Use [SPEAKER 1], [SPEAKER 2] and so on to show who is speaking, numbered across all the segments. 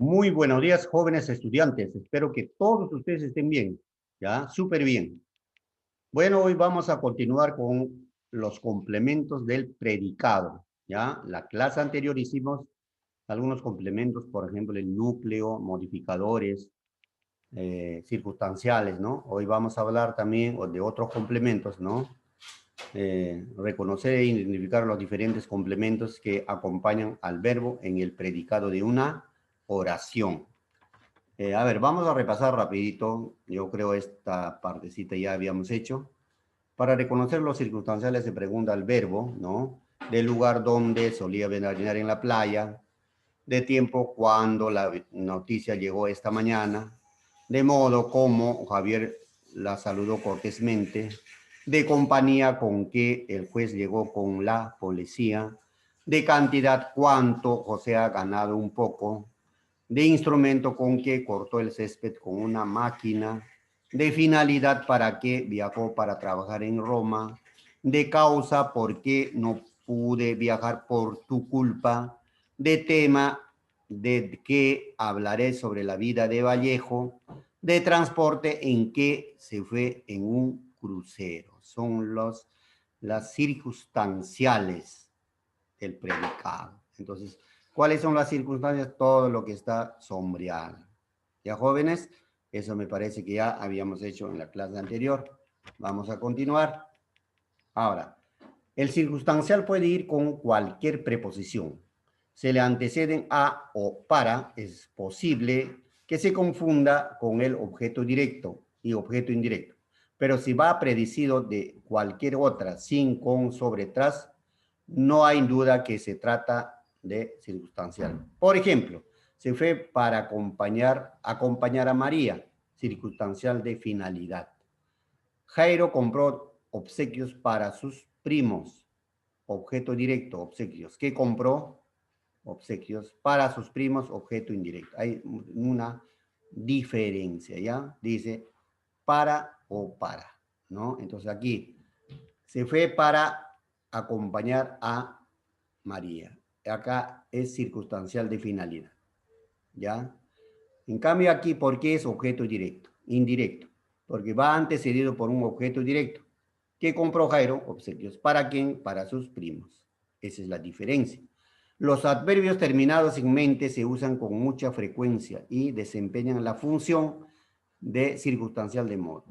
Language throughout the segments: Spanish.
[SPEAKER 1] Muy buenos días, jóvenes estudiantes. Espero que todos ustedes estén bien, ¿ya? Súper bien. Bueno, hoy vamos a continuar con los complementos del predicado, ¿ya? La clase anterior hicimos algunos complementos, por ejemplo, el núcleo, modificadores, circunstanciales, ¿no? Hoy vamos a hablar también de otros complementos, ¿no? Reconocer e identificar los diferentes complementos que acompañan al verbo en el predicado de una oración. A ver, vamos a repasar rapidito. Yo creo esta partecita ya habíamos hecho. Para reconocer los circunstanciales se pregunta el verbo, ¿no? Del lugar donde solía veranear en la playa, de tiempo cuando la noticia llegó esta mañana, de modo como Javier la saludó cortésmente, de compañía con que el juez llegó con la policía, de cantidad cuánto José ha ganado un poco, de instrumento con que cortó el césped con una máquina, de finalidad para que viajó para trabajar en Roma, de causa por qué no pude viajar por tu culpa, de tema de que hablaré sobre la vida de Vallejo, de transporte en que se fue en un crucero. Son las circunstanciales del predicado. Entonces, ¿cuáles son las circunstancias? Todo lo que está sombreado. Ya, jóvenes, eso me parece que ya habíamos hecho en la clase anterior. Vamos a continuar. Ahora, el circunstancial puede ir con cualquier preposición. Se le anteceden a o para, es posible que se confunda con el objeto directo y objeto indirecto. Pero si va predicido de cualquier otra, sin, con, sobre, tras, no hay duda que se trata de circunstancial. Por ejemplo, se fue para acompañar a María, circunstancial de finalidad. Jairo compró obsequios para sus primos, objeto directo, obsequios. ¿Qué compró? Obsequios para sus primos, objeto indirecto. Hay una diferencia, ¿ya? Dice para o para, ¿no? Entonces aquí se fue para acompañar a María. Acá es circunstancial de finalidad, ¿ya? En cambio aquí, ¿por qué es objeto directo? Indirecto, porque va antecedido por un objeto directo. ¿Qué compró Jairo? Obsequios. ¿Para quién? Para sus primos. Esa es la diferencia. Los adverbios terminados en mente se usan con mucha frecuencia y desempeñan la función de circunstancial de modo.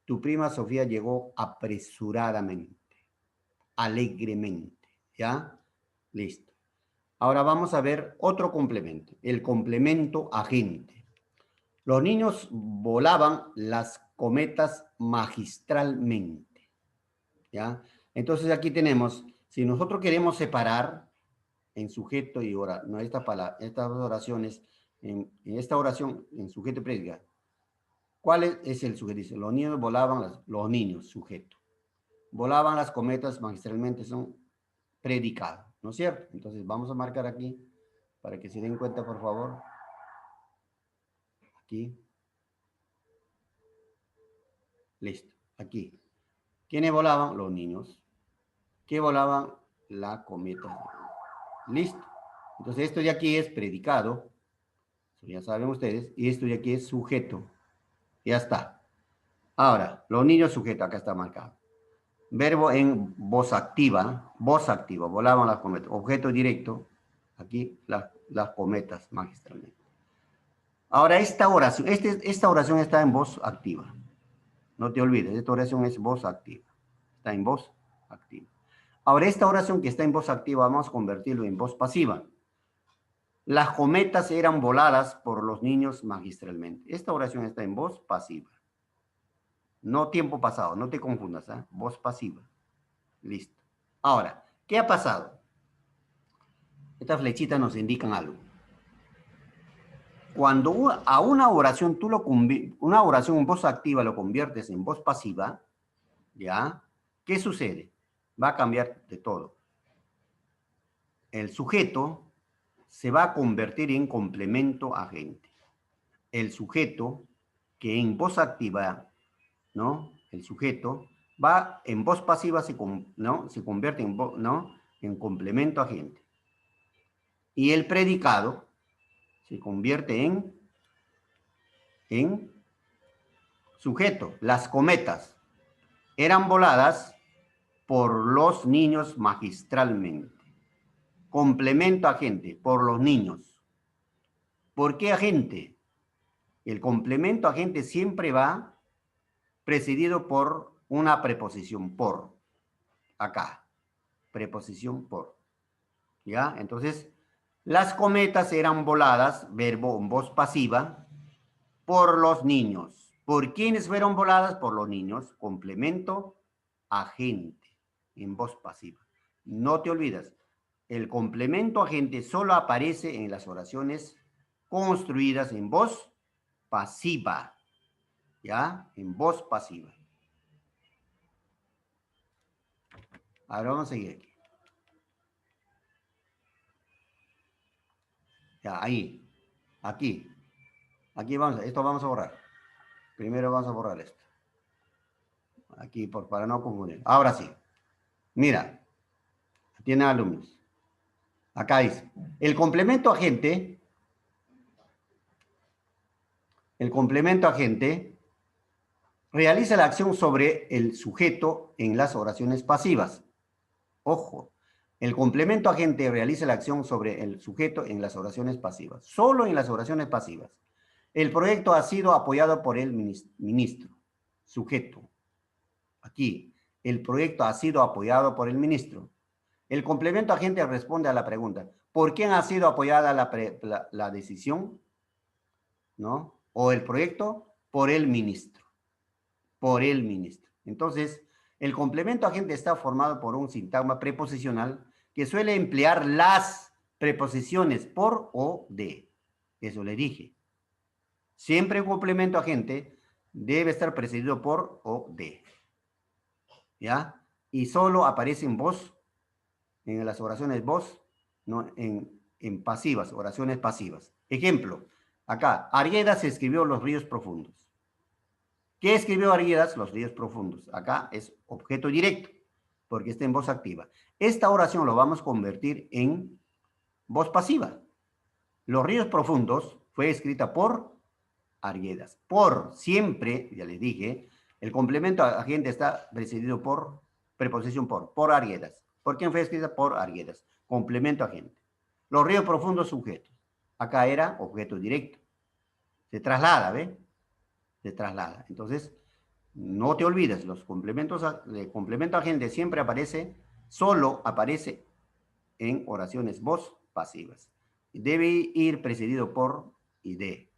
[SPEAKER 1] Tu prima Sofía llegó apresuradamente, alegremente, ¿ya? Listo. Ahora vamos a ver otro complemento, el complemento agente. Los niños volaban las cometas magistralmente, ¿ya? Entonces aquí tenemos, si nosotros queremos separar en sujeto y oración, no, estas oraciones, en esta oración, en sujeto y predicado, ¿cuál es el sujeto? Dice, los niños volaban, los niños, sujeto. Volaban las cometas magistralmente, son predicado, ¿no es cierto? Entonces vamos a marcar aquí, para que se den cuenta, por favor. Aquí. Listo, aquí. ¿Quiénes volaban? Los niños. ¿Qué volaban? La cometa. Listo. Entonces esto de aquí es predicado, eso ya saben ustedes, y esto de aquí es sujeto. Ya está. Ahora, los niños sujeto, acá está marcado. Verbo en voz activa, volaban las cometas. Objeto directo, aquí las cometas magistralmente. Ahora, esta oración está en voz activa. No te olvides, esta oración es voz activa. Está en voz activa. Ahora, esta oración que está en voz activa, vamos a convertirlo en voz pasiva. Las cometas eran voladas por los niños magistralmente. Esta oración está en voz pasiva. No tiempo pasado, no te confundas, ¿eh? Voz pasiva. Listo. Ahora, ¿qué ha pasado? Estas flechitas nos indican algo. Cuando a una oración una oración en voz activa lo conviertes en voz pasiva, ¿ya? ¿Qué sucede? Va a cambiar de todo. El sujeto se va a convertir en complemento agente. El sujeto que en voz activa, ¿no? El sujeto va en voz pasiva, ¿no? Se convierte en, ¿no? En complemento agente. Y el predicado se convierte en sujeto. Las cometas eran voladas por los niños magistralmente. Complemento agente, por los niños. ¿Por qué agente? El complemento agente siempre va precedido por una preposición por. Acá, preposición por. ¿Ya? Entonces, las cometas eran voladas, verbo en voz pasiva, por los niños. ¿Por quiénes fueron voladas? Por los niños. Complemento agente en voz pasiva. No te olvides, el complemento agente solo aparece en las oraciones construidas en voz pasiva. ¿Ya? En voz pasiva. Ahora vamos a seguir aquí. Ya, ahí. Aquí. Aquí vamos, esto vamos a borrar. Primero vamos a borrar esto. Aquí, para no confundir. Ahora sí. Mira. Tiene alumnos. Acá dice. El complemento agente realiza la acción sobre el sujeto en las oraciones pasivas. Ojo. El complemento agente realiza la acción sobre el sujeto en las oraciones pasivas. Solo en las oraciones pasivas. El proyecto ha sido apoyado por el ministro. Sujeto. Aquí. El proyecto ha sido apoyado por el ministro. El complemento agente responde a la pregunta. ¿Por quién ha sido apoyada la decisión? ¿No? O el proyecto, por el ministro. Por el ministro. Entonces, el complemento agente está formado por un sintagma preposicional que suele emplear las preposiciones por o de. Eso le dije. Siempre un complemento agente debe estar precedido por o de. ¿Ya? Y solo aparece en voz, en las oraciones voz, ¿no? En pasivas, oraciones pasivas. Ejemplo, acá, Arguedas escribió Los ríos profundos. ¿Qué escribió Arguedas? Los ríos profundos. Acá es objeto directo, porque está en voz activa. Esta oración lo vamos a convertir en voz pasiva. Los ríos profundos fue escrita por Arguedas. Por, siempre, ya les dije, el complemento agente está precedido por preposición por Arguedas. ¿Por quién fue escrita? Por Arguedas. Complemento agente. Los ríos profundos, sujetos. Acá era objeto directo. Se traslada, ¿ve? Se traslada. Entonces, no te olvides, los complementos de complemento agente siempre aparece, solo aparece en oraciones voz pasivas. Debe ir precedido por y de.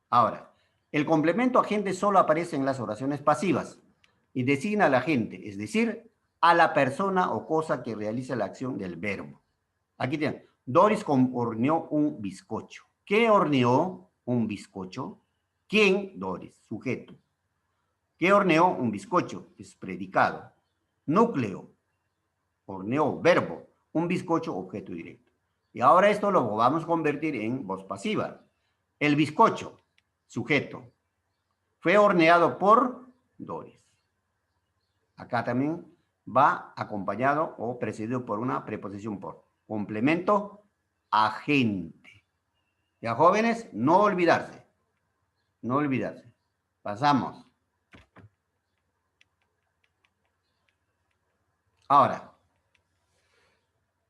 [SPEAKER 1] Ahora, el complemento agente solo aparece en las oraciones pasivas y designa al agente, es decir, a la persona o cosa que realiza la acción del verbo. Aquí tienen, Doris horneó un bizcocho. ¿Qué horneó? Un bizcocho. ¿Quién? Doris, sujeto. ¿Qué horneó? Un bizcocho, es predicado. Núcleo, horneó, verbo. Un bizcocho, objeto directo. Y ahora esto lo vamos a convertir en voz pasiva. El bizcocho, sujeto, fue horneado por Doris. Acá también va acompañado o precedido por una preposición por. Complemento agente. Ya, jóvenes, no olvidarse. No olvidarse. Pasamos. Ahora,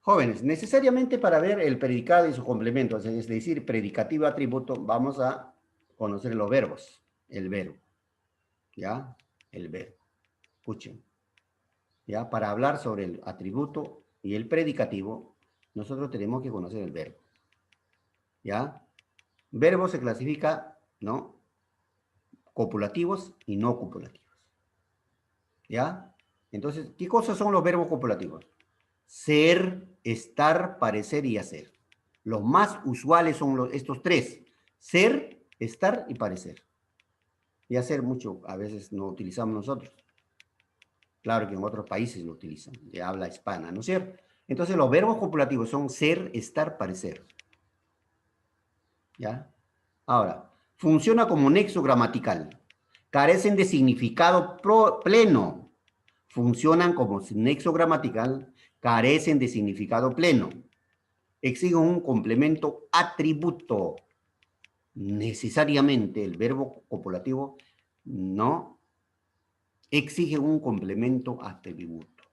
[SPEAKER 1] jóvenes, necesariamente para ver el predicado y su complemento, es decir, predicativo atributo, vamos a conocer los verbos. El verbo. ¿Ya? El verbo. Escuchen. ¿Ya? Para hablar sobre el atributo y el predicativo, nosotros tenemos que conocer el verbo. ¿Ya? Verbo se clasifica, ¿no? Copulativos y no copulativos. ¿Ya? Entonces, ¿qué cosas son los verbos copulativos? Ser, estar, parecer y hacer. Los más usuales son estos tres. Ser, estar y parecer. Y hacer mucho, a veces no utilizamos nosotros. Claro que en otros países lo utilizan, de habla hispana, ¿no es cierto? Entonces, los verbos copulativos son ser, estar, parecer. ¿Ya? Ahora, funciona como nexo gramatical. Carecen de significado pleno. Funcionan como nexo gramatical, carecen de significado pleno. exigen un complemento atributo. Necesariamente el verbo copulativo no exige un complemento atributo.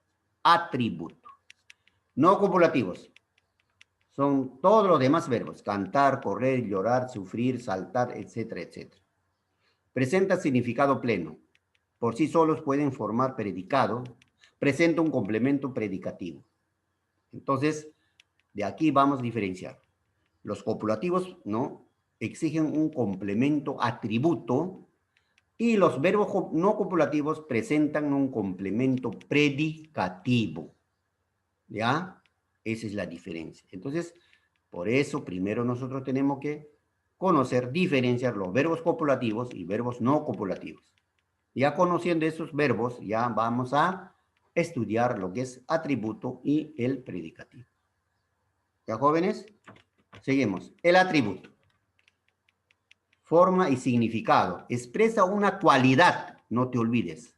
[SPEAKER 1] Atributo. No copulativos. Son todos los demás verbos. Cantar, correr, llorar, sufrir, saltar, etcétera, etcétera. Presenta significado pleno. Por sí solos pueden formar predicado. Presenta un complemento predicativo. Entonces, de aquí vamos a diferenciar. Los copulativos, ¿no? Exigen un complemento atributo y los verbos no copulativos presentan un complemento predicativo. ¿Ya? Esa es la diferencia. Entonces, por eso primero nosotros tenemos que conocer, diferenciar los verbos copulativos y verbos no copulativos. Ya conociendo esos verbos, ya vamos a estudiar lo que es atributo y el predicativo. ¿Ya, jóvenes? Seguimos. El atributo. Forma y significado. Expresa una cualidad. No te olvides.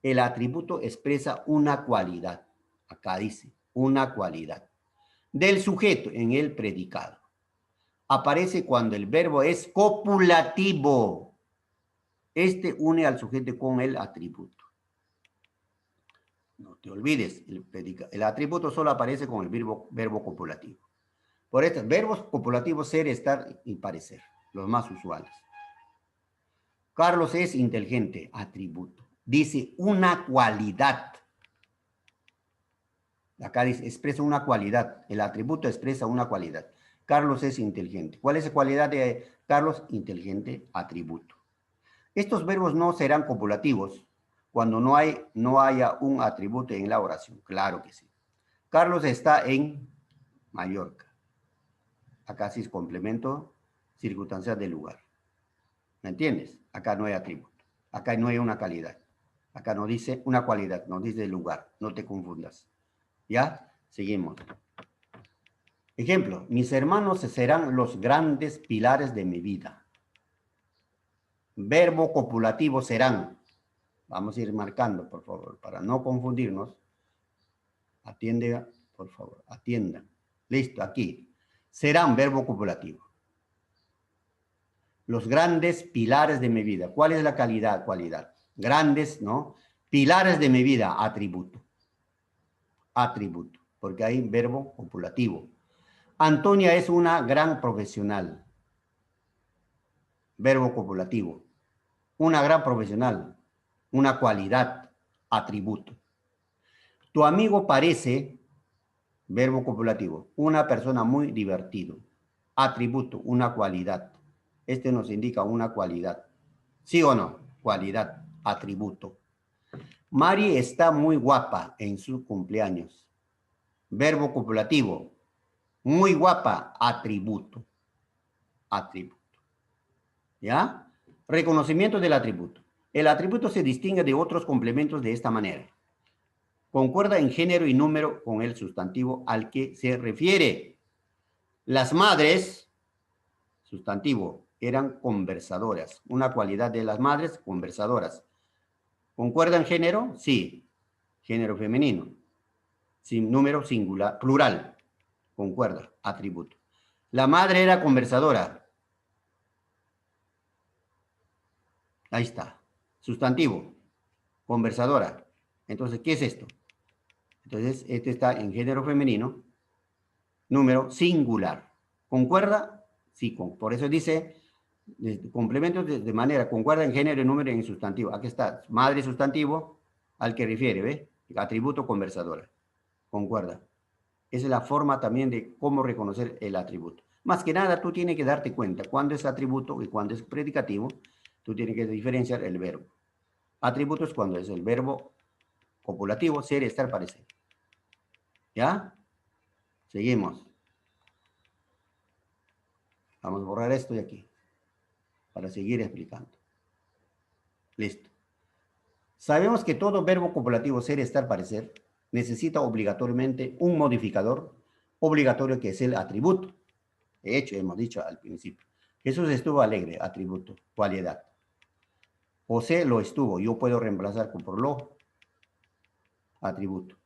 [SPEAKER 1] El atributo expresa una cualidad. Acá dice, una cualidad. Del sujeto en el predicado. Aparece cuando el verbo es copulativo. Este une al sujeto con el atributo. No te olvides, el atributo solo aparece con el verbo copulativo. Por esto, verbos copulativos ser, estar y parecer, los más usuales. Carlos es inteligente, atributo. Dice una cualidad. Acá dice, expresa una cualidad. El atributo expresa una cualidad. Carlos es inteligente. ¿Cuál es la cualidad de Carlos? Inteligente, atributo. Estos verbos no serán copulativos cuando no haya un atributo en la oración. Claro que sí. Carlos está en Mallorca. Acá sí es complemento circunstancial del lugar. ¿Me entiendes? Acá no hay atributo. Acá no hay una calidad. Acá no dice una cualidad, no dice el lugar. No te confundas. ¿Ya? Seguimos. Ejemplo, mis hermanos serán los grandes pilares de mi vida. Verbo copulativo serán. Vamos a ir marcando, por favor, para no confundirnos. Atiende, por favor, atiendan. Listo, aquí. Serán verbo copulativo. Los grandes pilares de mi vida. ¿Cuál es la calidad? Cualidad. Grandes, ¿no? Pilares de mi vida, atributo. Atributo, porque hay verbo copulativo. Antonia es una gran profesional. Verbo copulativo. Una gran profesional. Una cualidad, atributo. Tu amigo parece, verbo copulativo, una persona muy divertido. Atributo, una cualidad. Este nos indica una cualidad. ¿Sí o no? Cualidad, atributo. Mari está muy guapa en su cumpleaños. Verbo copulativo. Muy guapa, atributo. Atributo. ¿Ya? Reconocimiento del atributo. El atributo se distingue de otros complementos de esta manera. Concuerda en género y número con el sustantivo al que se refiere. Las madres, sustantivo, eran conversadoras. Una cualidad de las madres, conversadoras. ¿Concuerda en género? Sí. Género femenino. Sin número singular, plural. Concuerda, atributo. La madre era conversadora. Ahí está. Sustantivo, conversadora. Entonces, ¿qué es esto? Entonces, este está en género femenino, número singular. ¿Concuerda? Sí, por eso dice complementos de manera, concuerda en género, número y en sustantivo. Aquí está, madre sustantivo, al que refiere, ¿ve? Atributo conversadora. Concuerda. Esa es la forma también de cómo reconocer el atributo. Más que nada, tú tienes que darte cuenta cuándo es atributo y cuándo es predicativo. Tú tienes que diferenciar el verbo. Atributo es cuando es el verbo copulativo, ser, estar, parecer. ¿Ya? Seguimos. Vamos a borrar esto de aquí para seguir explicando. Listo. Sabemos que todo verbo copulativo, ser, estar, parecer, necesita obligatoriamente un modificador obligatorio que es el atributo. De hecho, hemos dicho al principio. Jesús estuvo alegre, atributo, cualidad. José lo estuvo, yo puedo reemplazar por lo, atributo.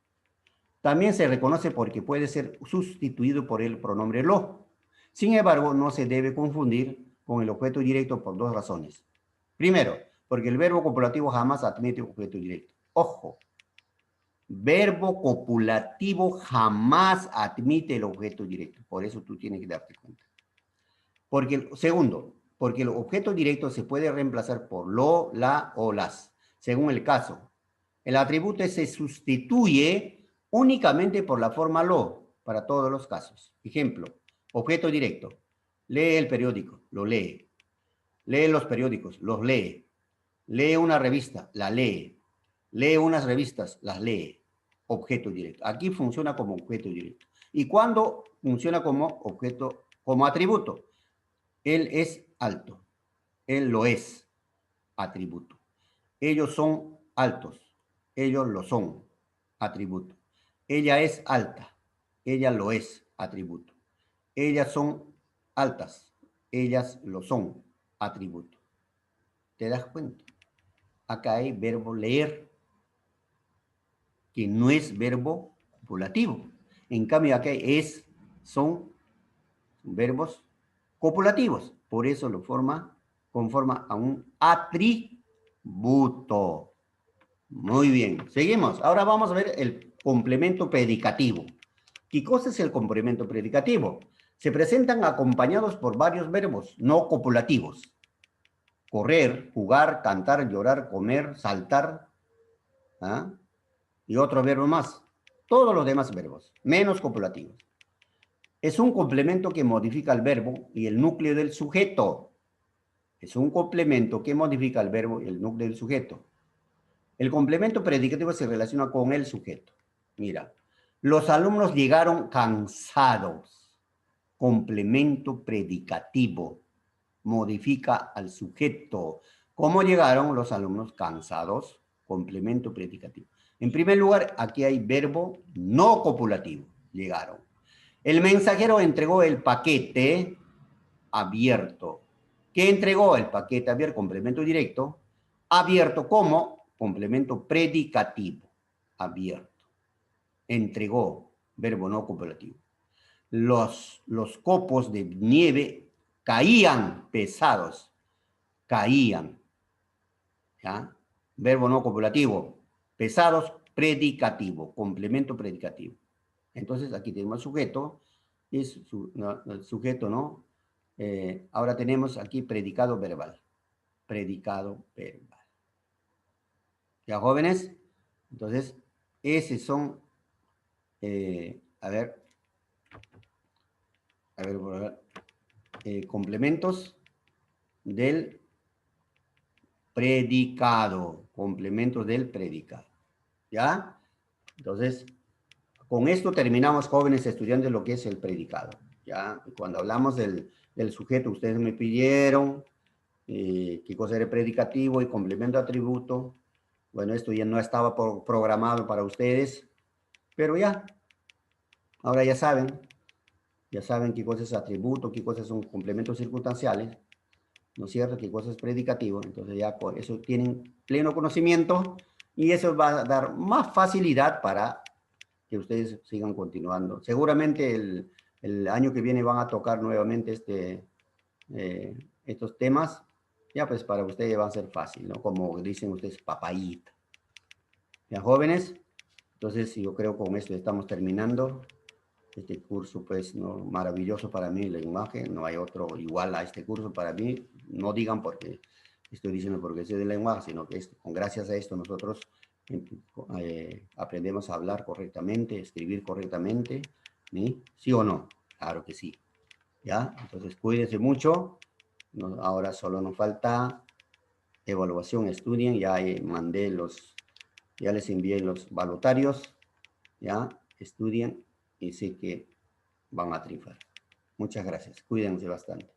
[SPEAKER 1] También se reconoce porque puede ser sustituido por el pronombre lo. Sin embargo, no se debe confundir con el objeto directo por dos razones. Primero, porque el verbo copulativo jamás admite objeto directo. Ojo, verbo copulativo jamás admite el objeto directo. Por eso tú tienes que darte cuenta. Segundo, porque el objeto directo se puede reemplazar por lo, la o las, según el caso. El atributo se sustituye únicamente por la forma lo, para todos los casos. Ejemplo, objeto directo. Lee el periódico, lo lee. Lee los periódicos, los lee. Lee una revista, la lee. Lee unas revistas, las lee. Objeto directo. Aquí funciona como objeto directo. ¿Y cuándo funciona como objeto, como atributo? Él es alto. Él lo es. Atributo. Ellos son altos. Ellos lo son. Atributo. Ella es alta. Ella lo es. Atributo. Ellas son altas. Ellas lo son. Atributo. ¿Te das cuenta? Acá hay verbo leer, que no es verbo copulativo. En cambio, acá son verbos copulativos. Por eso lo conforma a un atributo. Muy bien, seguimos. Ahora vamos a ver el complemento predicativo. ¿Qué cosa es el complemento predicativo? Se presentan acompañados por varios verbos no copulativos. Correr, jugar, cantar, llorar, comer, saltar, ¿ah? Y otro verbo más. Todos los demás verbos, menos copulativos. Es un complemento que modifica el verbo y el núcleo del sujeto. Es un complemento que modifica el verbo y el núcleo del sujeto. El complemento predicativo se relaciona con el sujeto. Mira, los alumnos llegaron cansados. Complemento predicativo. Modifica al sujeto. ¿Cómo llegaron los alumnos cansados? Complemento predicativo. En primer lugar, aquí hay verbo no copulativo. Llegaron. El mensajero entregó el paquete abierto. ¿Qué entregó? El paquete abierto, complemento directo. Abierto como complemento predicativo. Abierto. Entregó, verbo no copulativo. Los copos de nieve caían pesados. Caían. ¿Ya? Verbo no copulativo. Pesados, predicativo. Complemento predicativo. Entonces, aquí tenemos el sujeto. Es el sujeto, ¿no? Ahora tenemos aquí predicado verbal. Predicado verbal. ¿Ya, jóvenes? Entonces, esos son, a ver, complementos del predicado. Complementos del predicado. ¿Ya? Entonces, con esto terminamos, jóvenes estudiantes, lo que es el predicado. ¿Ya? Cuando hablamos del sujeto, ustedes me pidieron qué cosa era predicativo y complemento atributo. Bueno, esto ya no estaba programado para ustedes, pero ya, ahora ya saben qué cosa es atributo, qué cosas son complementos circunstanciales, ¿no es cierto? Qué cosa es predicativo. Entonces ya con eso tienen pleno conocimiento y eso va a dar más facilidad para que ustedes sigan continuando. Seguramente el año que viene van a tocar nuevamente estos temas. Ya pues para ustedes va a ser fácil, ¿no? Como dicen ustedes, papayita. Ya, jóvenes, entonces yo creo que con esto estamos terminando este curso, pues, ¿no? Maravilloso para mí el lenguaje, no hay otro igual a este curso para mí. No digan porque estoy diciendo porque sé del lenguaje, sino que gracias a esto nosotros aprendemos a hablar correctamente, escribir correctamente, ¿sí? ¿Sí o no? Claro que sí. ¿Ya? Entonces cuídense mucho. Ahora solo nos falta evaluación, estudien, ya ya les envié los voluntarios, ya estudien y sé que van a triunfar. Muchas gracias, cuídense bastante.